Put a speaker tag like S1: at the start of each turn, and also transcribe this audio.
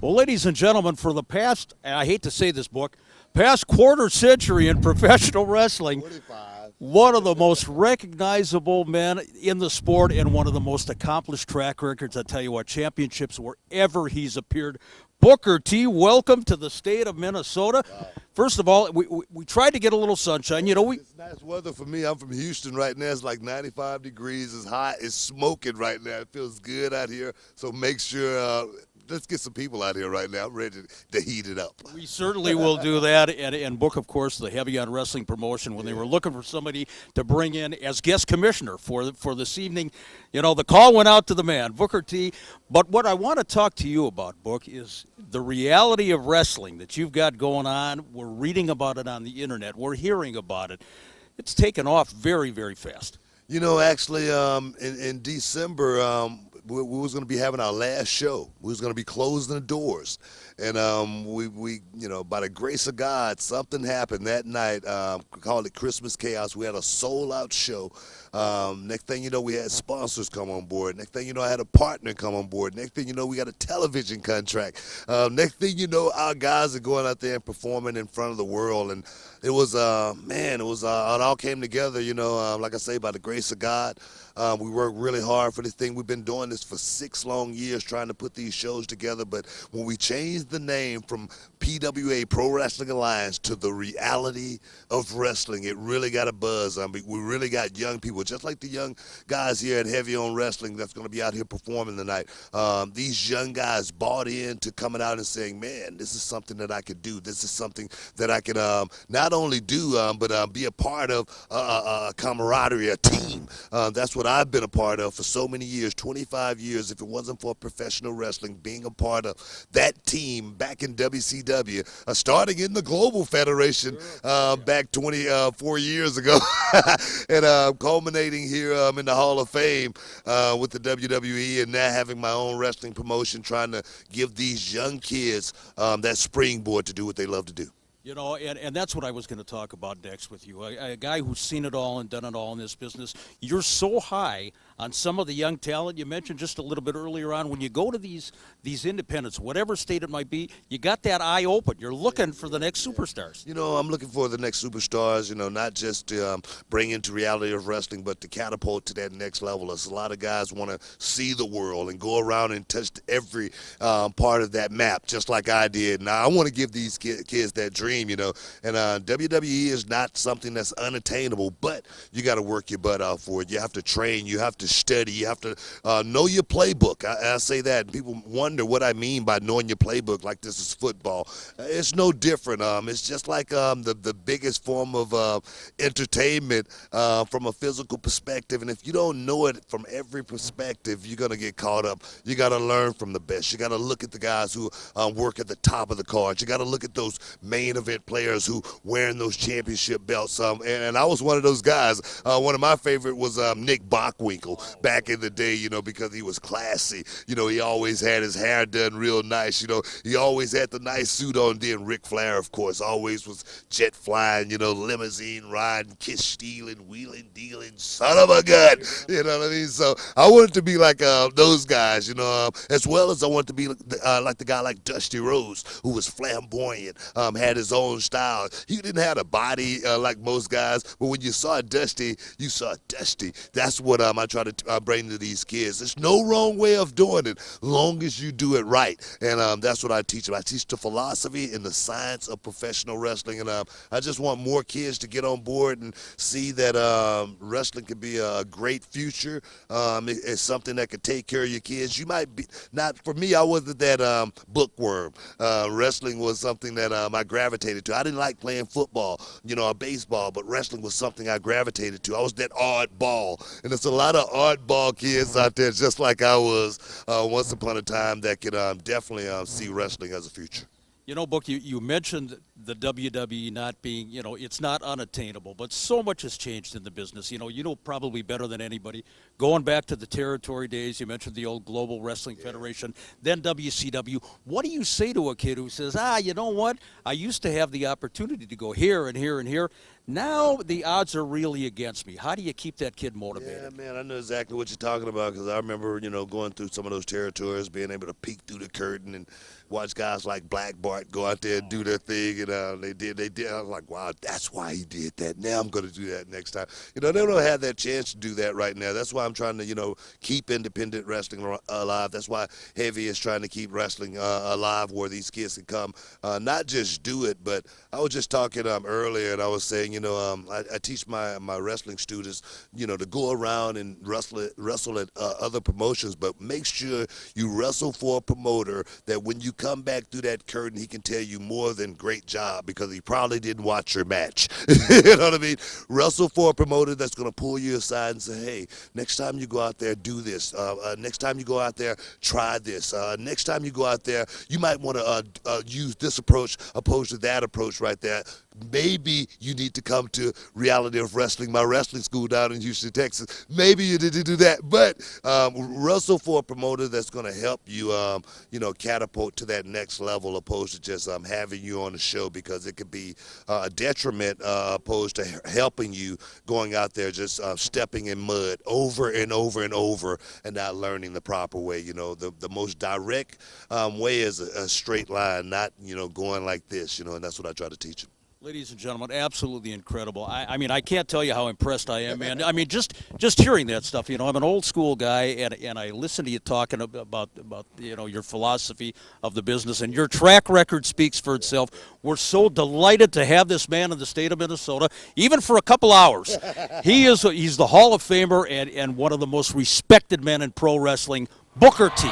S1: Well, ladies and gentlemen, for the past, and I hate to say this, Book, past quarter century in professional wrestling,
S2: 45.
S1: one of the most recognizable men in the sport and one of the most accomplished track records. I tell you what, championships wherever he's appeared. Booker T, welcome to the state of Minnesota.
S2: Wow.
S1: First of all, we tried to get a little sunshine. You know,
S2: It's nice weather for me. I'm from Houston right now. It's like 95 degrees. It's hot. It's smoking right now. It feels good out here. So make sure, let's get some people out here right now. I'm ready to heat it up.
S1: We certainly will do that. And Book, of course, the Heavy on Wrestling promotion, when they were looking for somebody to bring in as guest commissioner for this evening, you know, the call went out to the man, Booker T. But what I want to talk to you about, Book, is the reality of wrestling that you've got going on. We're reading about it on the internet. We're hearing about it. It's taken off very, very fast.
S2: You know, actually, in December, we was going to be having our last show. We was going to be closing the doors. And we, you know, by the grace of God, something happened that night. We called it Christmas Chaos. We had a sold-out show. Next thing you know, we had sponsors come on board. Next thing you know, I had a partner come on board. Next thing you know, we got a television contract. Next thing you know, our guys are going out there and performing in front of the world. And it was, man, it all came together, you know, like I say, by the grace of God. We worked really hard for this thing. We've been doing this for 6 long years trying to put these shows together. But when we changed the name from PWA, Pro Wrestling Alliance, to the reality of wrestling, it really got a buzz. I mean, we really got young people, just like the young guys here at Heavy on Wrestling that's going to be out here performing tonight. These young guys bought into coming out and saying, man, this is something that I could do. This is something that I can not only do, but be a part of a camaraderie, a team. That's what I've been a part of for so many years, 25 years. If it wasn't for professional wrestling, being a part of that team back in WCW, starting in the Global Federation back 24 years ago, and culminating here in the Hall of Fame with the WWE, and now having my own wrestling promotion, trying to give these young kids that springboard to do what they love to do.
S1: You know, and that's what I was going to talk about next with you. A guy who's seen it all and done it all in this business. You're so high on some of the young talent you mentioned just a little bit earlier on. When you go to these independents, whatever state it might be, you got that eye open. You're looking for the next superstars.
S2: You know, I'm looking for the next superstars, you know, not just to bring into reality of wrestling, but to catapult to that next level. As a lot of guys want to see the world and go around and touch every part of that map, just like I did. Now, I want to give these kids that dream. You know, and WWE is not something that's unattainable, but you got to work your butt out for it. You have to train, you have to study, you have to know your playbook. I say that, and people wonder what I mean by knowing your playbook, like this is football. It's no different. It's just like the biggest form of entertainment from a physical perspective, and if you don't know it from every perspective, you're going to get caught up. You got to learn from the best. You got to look at the guys who work at the top of the card. You got to look at those main event players who wearing those championship belts. And I was one of those guys. One of my favorite was Nick Bockwinkel back in the day, you know, because he was classy. You know, he always had his hair done real nice. You know, he always had the nice suit on. Then Ric Flair, of course, always was jet flying, you know, limousine riding, kiss stealing, wheeling, dealing, son of a gun. You know what I mean? So I wanted to be like those guys, you know, as well as I wanted to be like the guy like Dusty Rhodes, who was flamboyant, had his own style. He didn't have a body like most guys, but when you saw Dusty, you saw Dusty. That's what I try to bring to these kids. There's no wrong way of doing it, long as you do it right. And that's what I teach them. I teach the philosophy and the science of professional wrestling, and I just want more kids to get on board and see that wrestling can be a great future. It's something that could take care of your kids. You might be, not for me, I wasn't that bookworm. Wrestling was something that I gravitated to. I didn't like playing football, you know, or baseball, but wrestling was something I gravitated to. I was that oddball, and there's a lot of oddball kids out there just like I was once upon a time that could definitely see wrestling as a future.
S1: You know, Book, you mentioned the WWE not being, you know, it's not unattainable, but so much has changed in the business. You know probably better than anybody. Going back to the territory days, you mentioned the old Global Wrestling Federation, then WCW. What do you say to a kid who says, you know what? I used to have the opportunity to go here and here and here. Now the odds are really against me. How do you keep that kid
S2: Yeah,
S1: motivated?
S2: man, I know exactly what you're talking about because I remember, going through some of those territories, being able to peek through the curtain and watch guys like Black Bart go out there and do their thing, and they did. I was like, wow, that's why he did that. Now I'm going to do that next time. They don't have that chance to do that right now. That's why I'm trying to, keep independent wrestling alive. That's why Heavy is trying to keep wrestling alive, where these kids can come, not just do it, but I was just talking earlier, and I was saying, I teach my wrestling students, to go around and wrestle at other promotions, but make sure you wrestle for a promoter that when you come back through that curtain, he can tell you more than great job because he probably didn't watch your match. You know what I mean? Wrestle for a promoter that's going to pull you aside and say, hey, next time you go out there, do this. Next time you go out there, try this. Next time you go out there, you might want to use this approach opposed to that approach right there. Maybe you need to come to Reality of Wrestling, my wrestling school down in Houston, Texas. Maybe you need to do that. But wrestle for a promoter that's going to help you, catapult to that next level opposed to just having you on the show, because it could be a detriment opposed to helping you going out there just stepping in mud over and over and over and not learning the proper way. The most direct way is a straight line, not, going like this, and that's what I try to teach them.
S1: Ladies and gentlemen, absolutely incredible. I mean, I can't tell you how impressed I am, man. I mean, just hearing that stuff, I'm an old school guy, and I listen to you talking about your philosophy of the business, and your track record speaks for itself. We're so delighted to have this man in the state of Minnesota, even for a couple hours. He's the Hall of Famer and one of the most respected men in pro wrestling, Booker T.